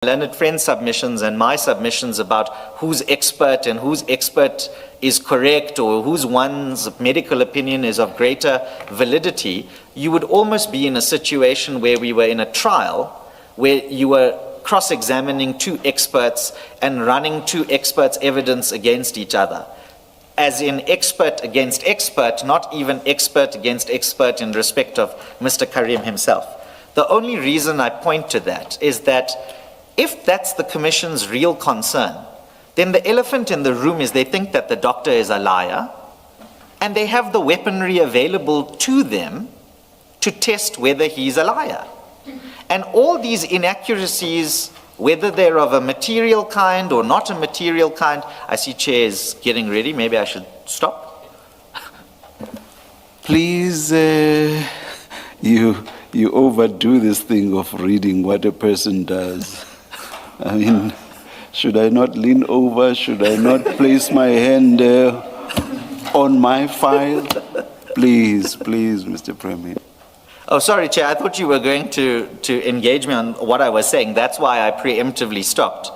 learned friend's submissions and my submissions about who's expert and whose expert is correct or whose one's medical opinion is of greater validity, you would almost be in a situation where we were in a trial where you were cross-examining two experts and running two experts' evidence against each other. As in expert against expert, not even expert against expert in respect of Mr. Karim himself. The only reason I point to that is that if that's the Commission's real concern, then the elephant in the room is they think that the doctor is a liar, and they have the weaponry available to them to test whether he's a liar. And all these inaccuracies, whether they're of a material kind or not a material kind, I see chairs getting ready, maybe I should stop. Please, you overdo this thing of reading what a person does. I mean, should I not lean over? Should I not place my hand on my file? Please, Mr. Premier. Oh, sorry, Chair. I thought you were going to engage me on what I was saying. That's why I preemptively stopped.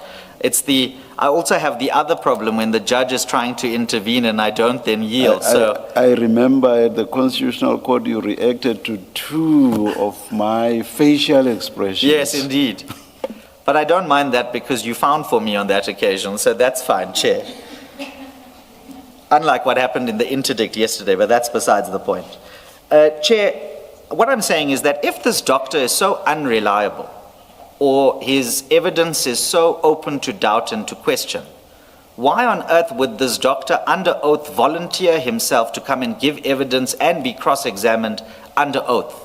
I also have the other problem when the judge is trying to intervene and I don't then yield. I remember at the Constitutional Court you reacted to two of my facial expressions. Yes, indeed. But I don't mind that because you found for me on that occasion, so that's fine, Chair. Unlike what happened in the interdict yesterday, but that's besides the point. Chair, what I'm saying is that if this doctor is so unreliable, or his evidence is so open to doubt and to question, why on earth would this doctor under oath volunteer himself to come and give evidence and be cross-examined under oath?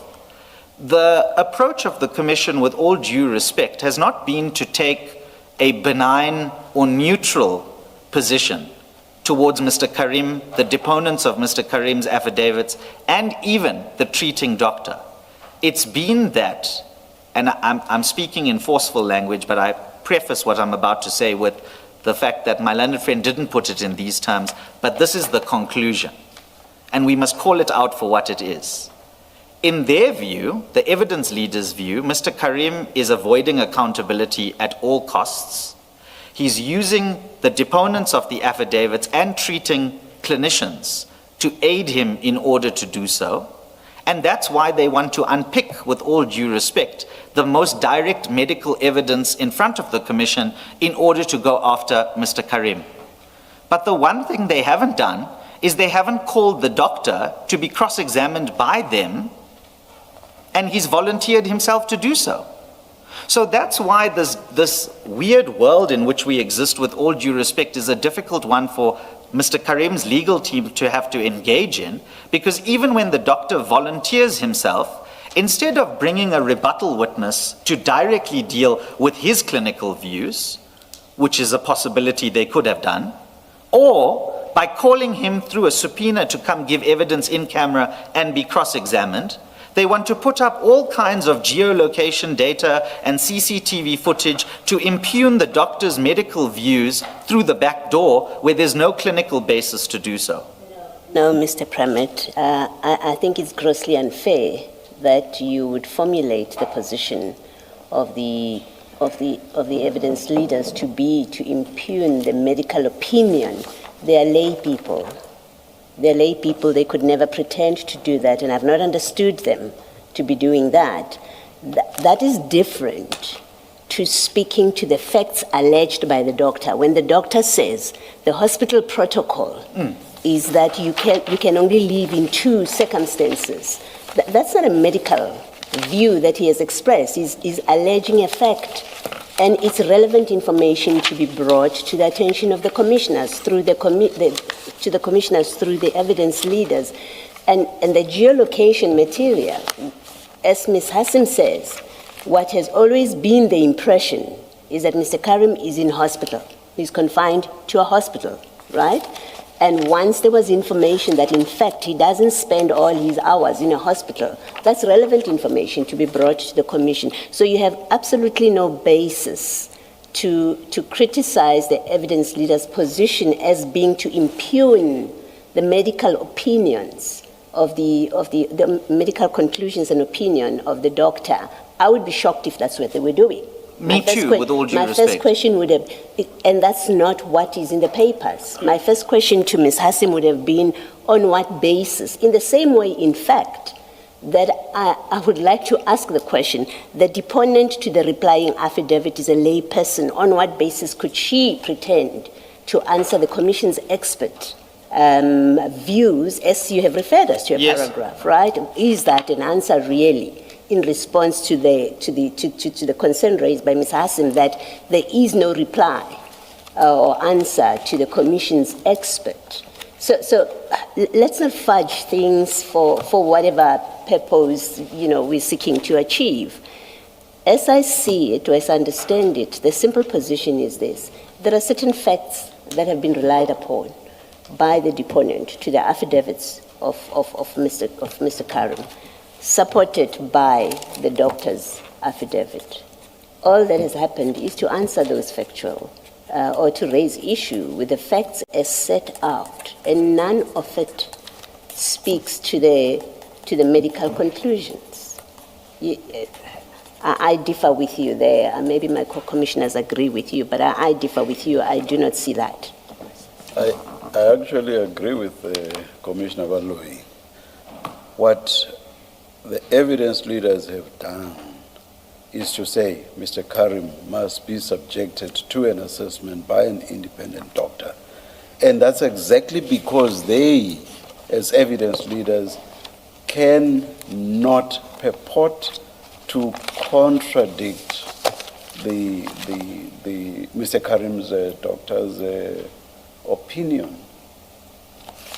The approach of the Commission, with all due respect, has not been to take a benign or neutral position towards Mr. Karim, the deponents of Mr. Karim's affidavits, and even the treating doctor. It's been that, and I'm speaking in forceful language, but I preface what I'm about to say with the fact that my learned friend didn't put it in these terms, but this is the conclusion, and we must call it out for what it is. In their view, the evidence leaders' view, Mr. Karim is avoiding accountability at all costs. He's using the deponents of the affidavits and treating clinicians to aid him in order to do so. And that's why they want to unpick, with all due respect, the most direct medical evidence in front of the Commission in order to go after Mr. Karim. But the one thing they haven't done is they haven't called the doctor to be cross-examined by them, and he's volunteered himself to do so. So that's why this weird world in which we exist, with all due respect, is a difficult one for Mr. Karim's legal team to have to engage in, because even when the doctor volunteers himself, instead of bringing a rebuttal witness to directly deal with his clinical views, which is a possibility they could have done, or by calling him through a subpoena to come give evidence in camera and be cross-examined, they want to put up all kinds of geolocation data and CCTV footage to impugn the doctor's medical views through the back door where there's no clinical basis to do so. No, Mr. Premier, I think it's grossly unfair that you would formulate the position of the evidence leaders to impugn the medical opinion. They are lay people. They're lay people, they could never pretend to do that, and I've not understood them to be doing that. That is different to speaking to the facts alleged by the doctor. When the doctor says the hospital protocol is that you can only live in two circumstances, that's not a medical view that he has expressed. He's alleging a fact, and it's relevant information to be brought to the attention of the commissioners through the evidence leaders. And the geolocation material, as Ms. Hassim says, what has always been the impression is that Mr. Karim is in hospital. He's confined to a hospital, right? And once there was information that, in fact, he doesn't spend all his hours in a hospital, that's relevant information to be brought to the Commission. So you have absolutely no basis to criticize the evidence leader's position as being to impugn the medical opinions of the medical conclusions and opinion of the doctor. I would be shocked if that's what they were doing. Me too, with all due My respect. first question would have, and that's not what is in the papers. My first question to Ms. Hassim would have been, on what basis? In the same way, in fact, that I would like to ask the question, the deponent to the replying affidavit is a lay person. On what basis could she pretend to answer the Commission's expert views, as you have referred us to a Yes. paragraph, right? Is that an answer really in response to the concern raised by Ms. Hassim that there is no reply or answer to the Commission's expert? So let's not fudge things for whatever purpose, we're seeking to achieve. As I see it, or as I understand it, the simple position is this. There are certain facts that have been relied upon by the deponent to the affidavits of Mr. Karim, supported by the doctor's affidavit. All that has happened is to answer those factual or to raise issue with the facts as set out, and none of it speaks to the medical conclusions. I differ with you there. Maybe my co-commissioners agree with you, but I differ with you. I do not see that. I actually agree with Commissioner Baloyi. What the evidence leaders have done is to say Mr. Karim must be subjected to an assessment by an independent doctor. And that's exactly because they, as evidence leaders, cannot purport to contradict the Mr. Karim's doctor's opinion.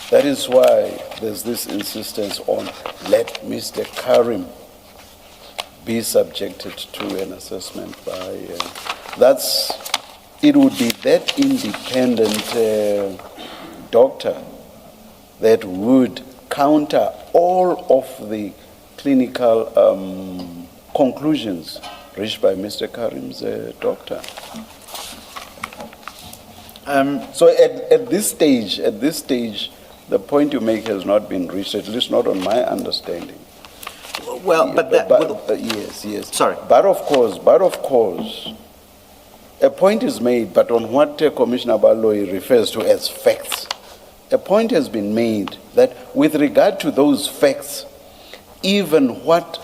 That is why there's this insistence on let Mr. Karim be subjected to an assessment by, it would be that independent doctor that would counter all of the clinical conclusions reached by Mr. Karim's doctor. So at this stage, the point you make has not been reached, at least not on my understanding. Well, but that... Yes. Sorry. But of course, a point is made, but on what Commissioner Baloyi refers to as facts. A point has been made that with regard to those facts, even what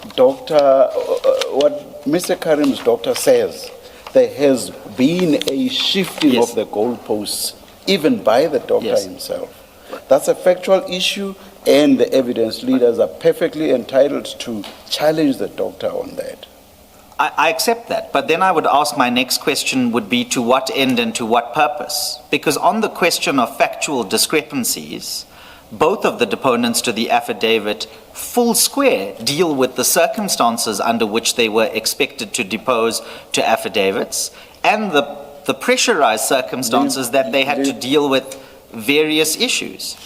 Mr. Karim's doctor says, there has been a shifting Yes. of the goalposts, even by the doctor Yes. himself. That's a factual issue, and the evidence leaders are perfectly entitled to challenge the doctor on that. I accept that, but then I would ask, my next question would be to what end and to what purpose? Because on the question of factual discrepancies, both of the deponents to the affidavit full square deal with the circumstances under which they were expected to depose to affidavits and the pressurized circumstances that they had to deal with various issues.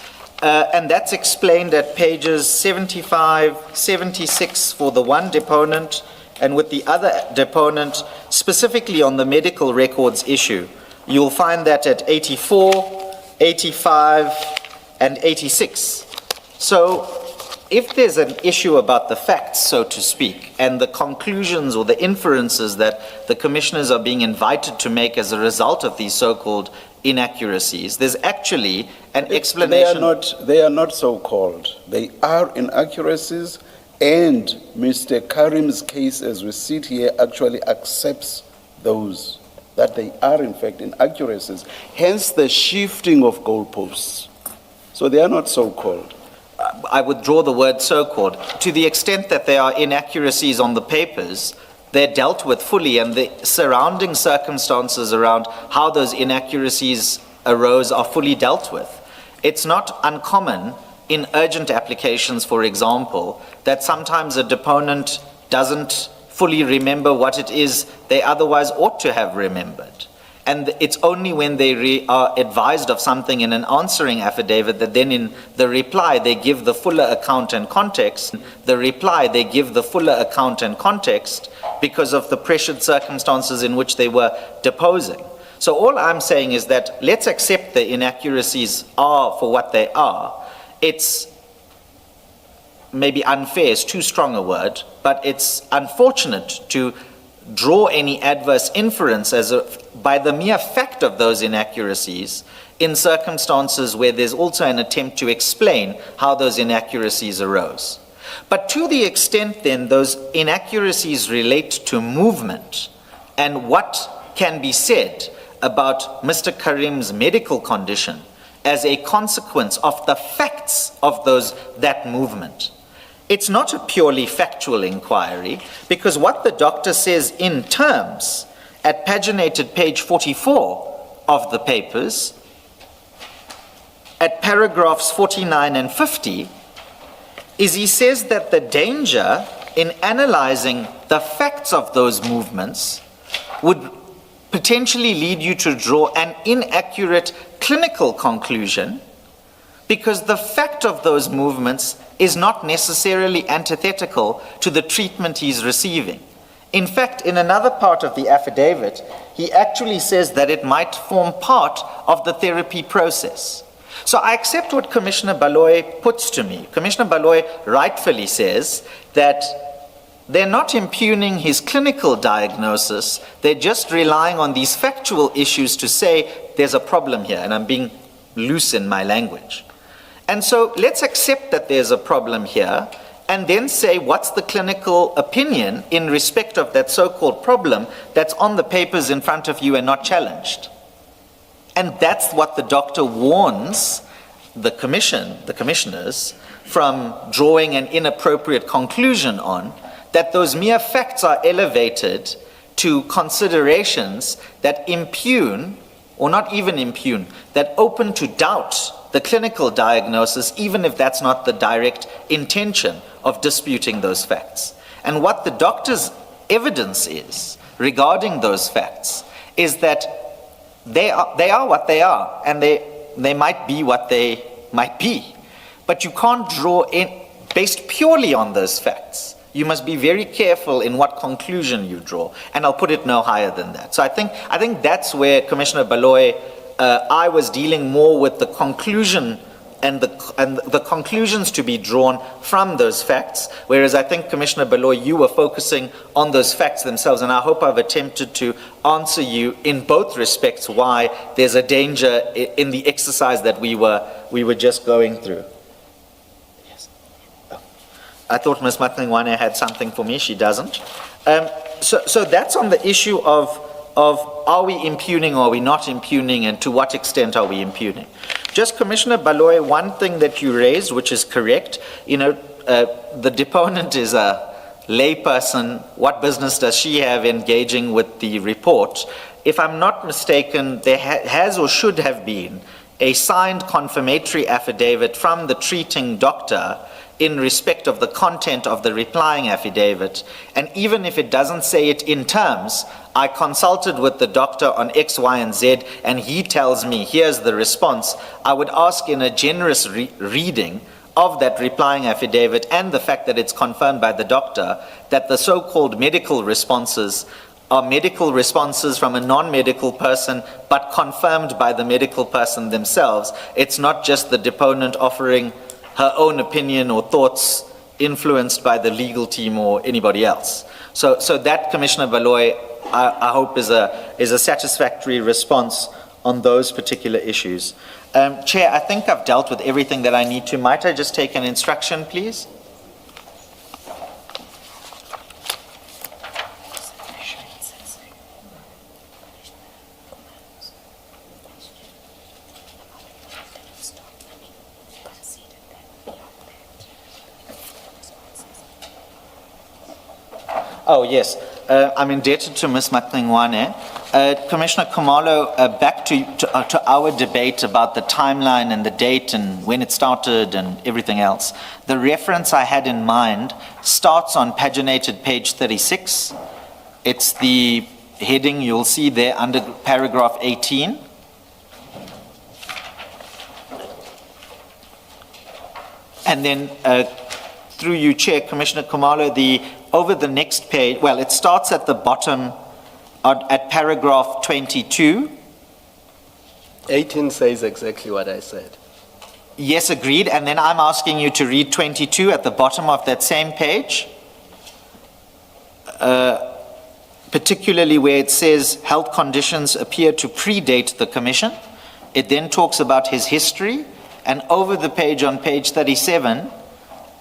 And that's explained at pages 75, 76 for the one deponent, and with the other deponent, specifically on the medical records issue, you'll find that at 84, 85, and 86. So if there's an issue about the facts, so to speak, and the conclusions or the inferences that the commissioners are being invited to make as a result of these so-called inaccuracies, there's actually an explanation. They are not so-called. They are inaccuracies, and Mr. Karim's case, as we sit here, actually accepts those, that they are in fact inaccuracies. Hence the shifting of goalposts. So they are not so-called. I withdraw the word so-called. To the extent that there are inaccuracies on the papers, they're dealt with fully, and the surrounding circumstances around how those inaccuracies arose are fully dealt with. It's not uncommon in urgent applications, for example, that sometimes a deponent doesn't fully remember what it is they otherwise ought to have remembered. And it's only when they are advised of something in an answering affidavit that then in the reply they give the fuller account and context. Because of the pressured circumstances in which they were deposing. So all I'm saying is that let's accept the inaccuracies are for what they are. It's maybe unfair is too strong a word, but it's unfortunate to draw any adverse inference by the mere fact of those inaccuracies in circumstances where there's also an attempt to explain how those inaccuracies arose. But to the extent then those inaccuracies relate to movement and what can be said about Mr. Karim's medical condition as a consequence of the facts of that movement, it's not a purely factual inquiry, because what the doctor says in terms at paginated page 44 of the papers, at paragraphs 49 and 50, is he says that the danger in analyzing the facts of those movements would potentially lead you to draw an inaccurate clinical conclusion, because the fact of those movements is not necessarily antithetical to the treatment he's receiving. In fact, in another part of the affidavit, he actually says that it might form part of the therapy process. So I accept what Commissioner Baloyi puts to me. Commissioner Baloyi rightfully says that they're not impugning his clinical diagnosis, they're just relying on these factual issues to say there's a problem here, and I'm being loose in my language. And so let's accept that there's a problem here, and then say what's the clinical opinion in respect of that so-called problem that's on the papers in front of you and not challenged. And that's what the doctor warns the commissioners from drawing an inappropriate conclusion on, that those mere facts are elevated to considerations that impugn, or not even impugn, that open to doubt the clinical diagnosis, even if that's not the direct intention of disputing those facts. And what the doctor's evidence is regarding those facts is that they are what they are, and they might be what they might be. But you can't draw in based purely on those facts. You must be very careful in what conclusion you draw, and I'll put it no higher than that. So I think that's where Commissioner Baloyi, I was dealing more with the conclusion and the conclusions to be drawn from those facts, whereas I think, Commissioner Baloyi, you were focusing on those facts themselves, and I hope I've attempted to answer you in both respects why there's a danger in the exercise that we were just going through. Yes. Oh. I thought Ms. Matlingwane had something for me. She doesn't. So that's on the issue of are we impugning or are we not impugning, and to what extent are we impugning? Just, Commissioner Baloyi, one thing that you raised, which is correct, the deponent is a layperson. What business does she have engaging with the report? If I'm not mistaken, there has or should have been a signed confirmatory affidavit from the treating doctor in respect of the content of the replying affidavit. And even if it doesn't say it in terms, I consulted with the doctor on X, Y, and Z, and he tells me, here's the response. I would ask, in a generous reading of that replying affidavit and the fact that it's confirmed by the doctor, that the so-called medical responses are medical responses from a non-medical person, but confirmed by the medical person themselves. It's not just the deponent offering her own opinion or thoughts influenced by the legal team or anybody else. So that, Commissioner Baloyi, I hope is a satisfactory response on those particular issues. Chair, I think I've dealt with everything that I need to. Might I just take an instruction, please? Oh, yes. I'm indebted to Ms. Matlingwane. Commissioner Khumalo, back to our debate about the timeline and the date and when it started and everything else. The reference I had in mind starts on paginated page 36. It's the heading you'll see there under paragraph 18. And then through you, Chair, Commissioner Khumalo, over the next page, well, it starts at the bottom at paragraph 22. 18 says exactly what I said. Yes, agreed. And then I'm asking you to read 22 at the bottom of that same page. particularly where it says health conditions appear to predate the commission. It then talks about his history, and over the page on page 37,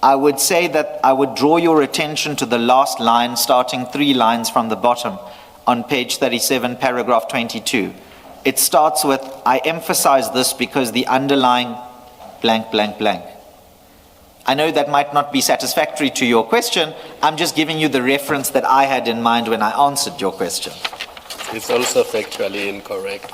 I would say that I would draw your attention to the last line, starting 3 lines from the bottom on page 37, paragraph 22. It starts with, I emphasize this because the underlying blank, blank, blank. I know that might not be satisfactory to your question. I'm just giving you the reference that I had in mind when I answered your question. It's also factually incorrect.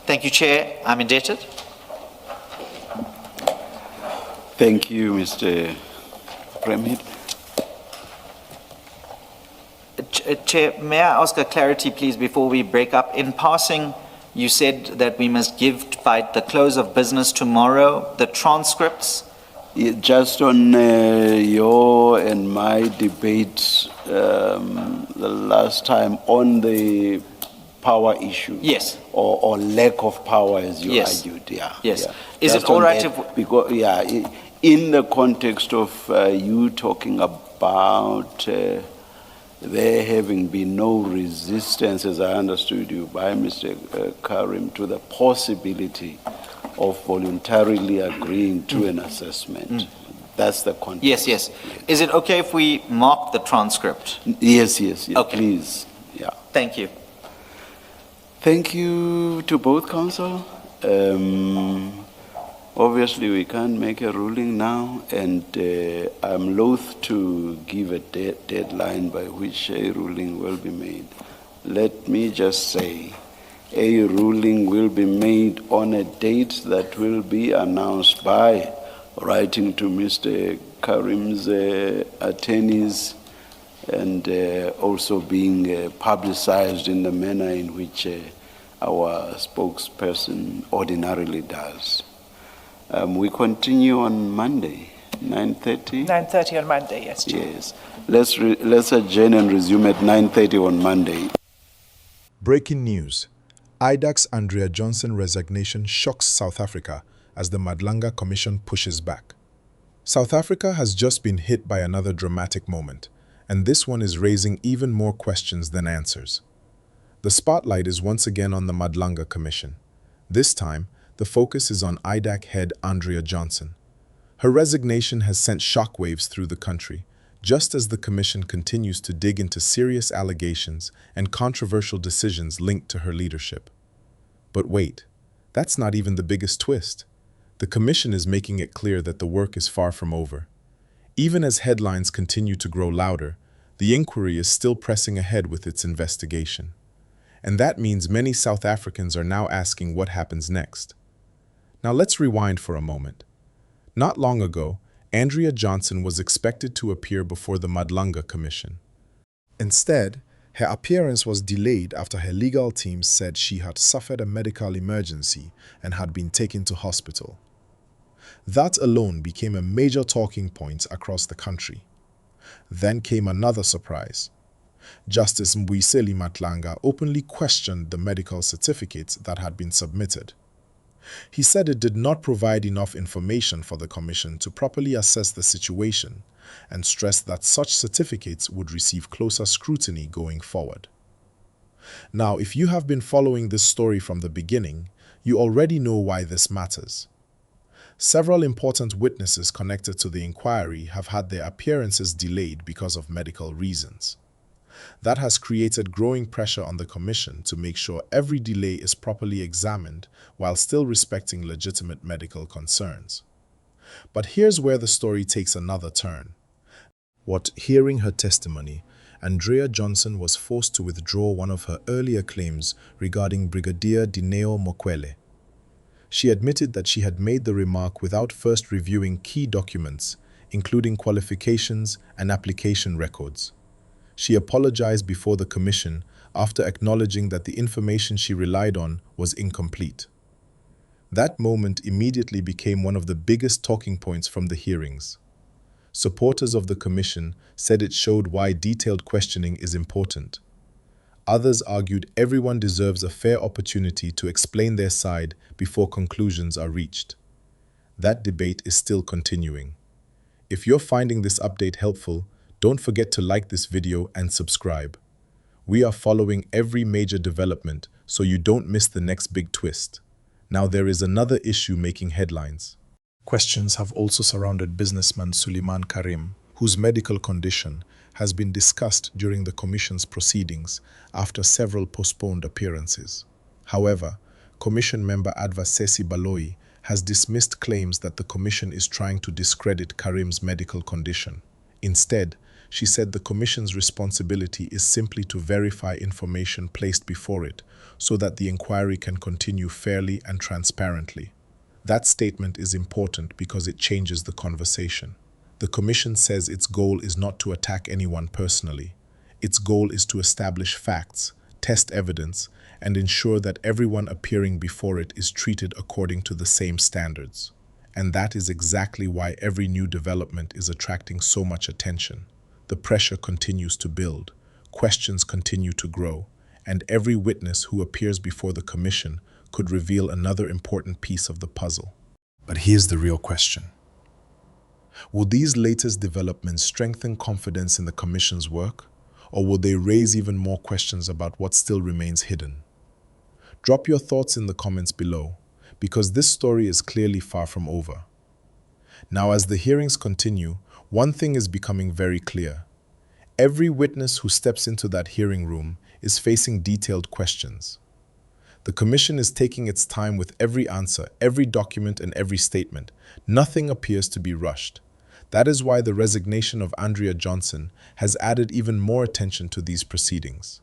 Thank you, Chair. I'm indebted. Thank you, Mr. Premier. Chair, may I ask a clarity, please, before we break up? In passing, you said that we must give by the close of business tomorrow the transcripts. Just on your and my debate the last time on the power issue. Yes. Or lack of power, as you Yes. argued. Yeah. Yes. Yeah. Is Just it all on right that, if... Because, yeah, in the context of you talking about there having been no resistance, as I understood you, by Mr. Karim, to the possibility of voluntarily agreeing to an assessment. That's the context. Yes, yes. Is it okay if we mark the transcript? Yes, yes, yes. Okay. Please. Yeah. Thank you. Thank you to both counsel. Obviously, we can't make a ruling now, and I'm loath to give a deadline by which a ruling will be made. Let me just say, a ruling will be made on a date that will be announced by writing to Mr. Karim's attorneys and also being publicized in the manner in which our spokesperson ordinarily does. We continue on Monday, 9:30? 9:30 on Monday, yes, Chair. Yes. Let's adjourn and resume at 9:30 on Monday. Breaking news. IDAC's Andrea Johnson resignation shocks South Africa as the Madlanga Commission pushes back. South Africa has just been hit by another dramatic moment, and this one is raising even more questions than answers. The spotlight is once again on the Madlanga Commission. This time, the focus is on IDAC head Andrea Johnson. Her resignation has sent shockwaves through the country, just as the Commission continues to dig into serious allegations and controversial decisions linked to her leadership. But wait, that's not even the biggest twist. The Commission is making it clear that the work is far from over. Even as headlines continue to grow louder, the inquiry is still pressing ahead with its investigation. And that means many South Africans are now asking what happens next. Now let's rewind for a moment. Not long ago, Andrea Johnson was expected to appear before the Madlanga Commission. Instead, her appearance was delayed after her legal team said she had suffered a medical emergency and had been taken to hospital. That alone became a major talking point across the country. Then came another surprise. Justice Mbuyiseli Madlanga openly questioned the medical certificates that had been submitted. He said it did not provide enough information for the Commission to properly assess the situation and stressed that such certificates would receive closer scrutiny going forward. Now, if you have been following this story from the beginning, you already know why this matters. Several important witnesses connected to the inquiry have had their appearances delayed because of medical reasons. That has created growing pressure on the Commission to make sure every delay is properly examined while still respecting legitimate medical concerns. But here's where the story takes another turn. Hearing her testimony, Andrea Johnson was forced to withdraw one of her earlier claims regarding Brigadier Dineo Mokwele. She admitted that she had made the remark without first reviewing key documents, including qualifications and application records. She apologized before the Commission after acknowledging that the information she relied on was incomplete. That moment immediately became one of the biggest talking points from the hearings. Supporters of the Commission said it showed why detailed questioning is important. Others argued everyone deserves a fair opportunity to explain their side before conclusions are reached. That debate is still continuing. If you're finding this update helpful, don't forget to like this video and subscribe. We are following every major development so you don't miss the next big twist. Now there is another issue making headlines. Questions have also surrounded businessman Suleiman Karim, whose medical condition has been discussed during the Commission's proceedings after several postponed appearances. However, Commission member Advasesi Baloyi has dismissed claims that the Commission is trying to discredit Karim's medical condition. Instead, she said the Commission's responsibility is simply to verify information placed before it so that the inquiry can continue fairly and transparently. That statement is important because it changes the conversation. The Commission says its goal is not to attack anyone personally. Its goal is to establish facts, test evidence, and ensure that everyone appearing before it is treated according to the same standards. And that is exactly why every new development is attracting so much attention. The pressure continues to build, questions continue to grow, and every witness who appears before the Commission could reveal another important piece of the puzzle. But here's the real question. Will these latest developments strengthen confidence in the Commission's work, or will they raise even more questions about what still remains hidden? Drop your thoughts in the comments below, because this story is clearly far from over. Now, as the hearings continue, one thing is becoming very clear. Every witness who steps into that hearing room is facing detailed questions. The Commission is taking its time with every answer, every document, and every statement. Nothing appears to be rushed. That is why the resignation of Andrea Johnson has added even more attention to these proceedings.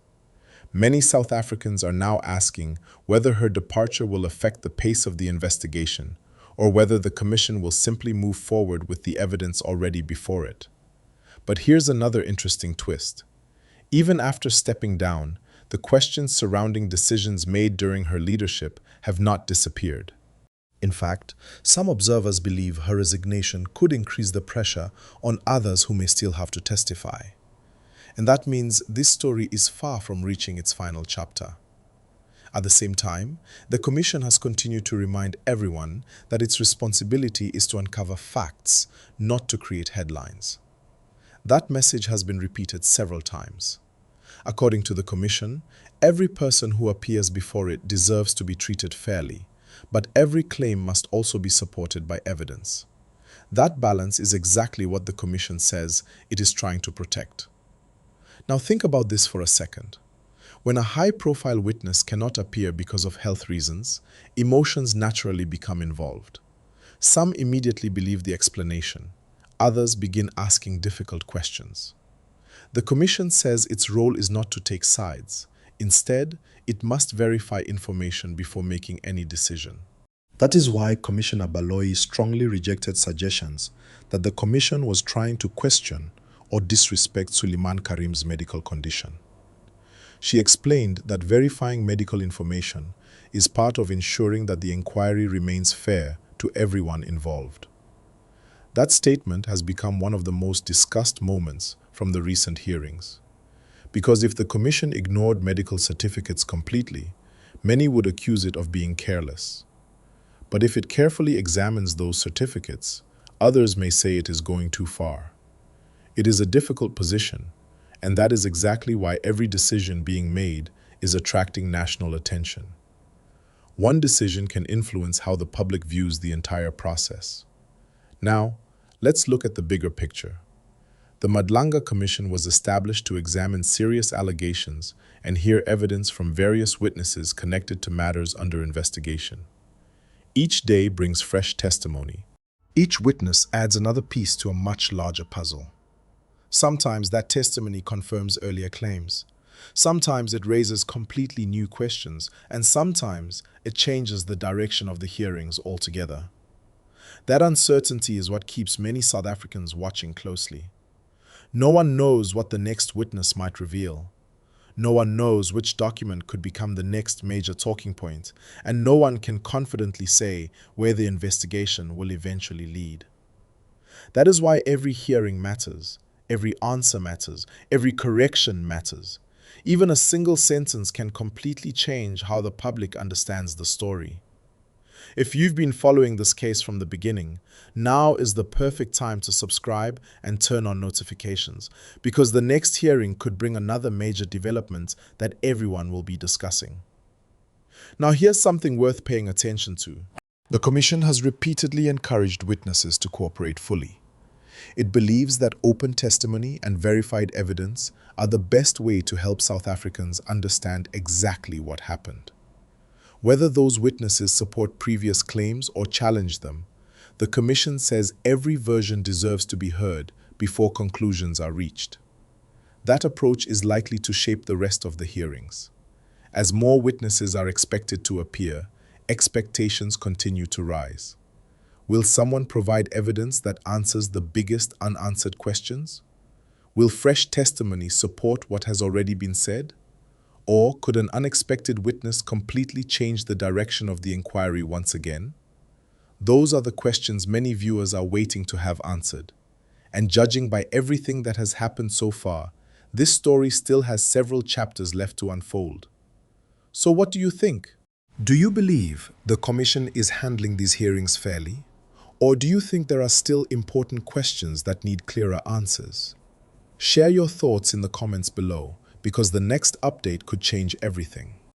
Many South Africans are now asking whether her departure will affect the pace of the investigation, or whether the Commission will simply move forward with the evidence already before it. But here's another interesting twist. Even after stepping down, the questions surrounding decisions made during her leadership have not disappeared. In fact, some observers believe her resignation could increase the pressure on others who may still have to testify. And that means this story is far from reaching its final chapter. At the same time, the Commission has continued to remind everyone that its responsibility is to uncover facts, not to create headlines. That message has been repeated several times. According to the Commission, every person who appears before it deserves to be treated fairly, but every claim must also be supported by evidence. That balance is exactly what the Commission says it is trying to protect. Now think about this for a second. When a high-profile witness cannot appear because of health reasons, emotions naturally become involved. Some immediately believe the explanation. Others begin asking difficult questions. The Commission says its role is not to take sides. Instead, it must verify information before making any decision. That is why Commissioner Baloyi strongly rejected suggestions that the Commission was trying to question or disrespect Suleiman Karim's medical condition. She explained that verifying medical information is part of ensuring that the inquiry remains fair to everyone involved. That statement has become one of the most discussed moments from the recent hearings. Because if the Commission ignored medical certificates completely, many would accuse it of being careless. But if it carefully examines those certificates, others may say it is going too far. It is a difficult position, and that is exactly why every decision being made is attracting national attention. One decision can influence how the public views the entire process. Now, let's look at the bigger picture. The Madlanga Commission was established to examine serious allegations and hear evidence from various witnesses connected to matters under investigation. Each day brings fresh testimony. Each witness adds another piece to a much larger puzzle. Sometimes that testimony confirms earlier claims. Sometimes it raises completely new questions, and sometimes it changes the direction of the hearings altogether. That uncertainty is what keeps many South Africans watching closely. No one knows what the next witness might reveal. No one knows which document could become the next major talking point, and no one can confidently say where the investigation will eventually lead. That is why every hearing matters, every answer matters, every correction matters. Even a single sentence can completely change how the public understands the story. If you've been following this case from the beginning, now is the perfect time to subscribe and turn on notifications, because the next hearing could bring another major development that everyone will be discussing. Now, here's something worth paying attention to. The Commission has repeatedly encouraged witnesses to cooperate fully. It believes that open testimony and verified evidence are the best way to help South Africans understand exactly what happened. Whether those witnesses support previous claims or challenge them, the Commission says every version deserves to be heard before conclusions are reached. That approach is likely to shape the rest of the hearings. As more witnesses are expected to appear, expectations continue to rise. Will someone provide evidence that answers the biggest unanswered questions? Will fresh testimony support what has already been said? Or could an unexpected witness completely change the direction of the inquiry once again? Those are the questions many viewers are waiting to have answered. And judging by everything that has happened so far, this story still has several chapters left to unfold. So what do you think? Do you believe the Commission is handling these hearings fairly? Or do you think there are still important questions that need clearer answers? Share your thoughts in the comments below, because the next update could change everything.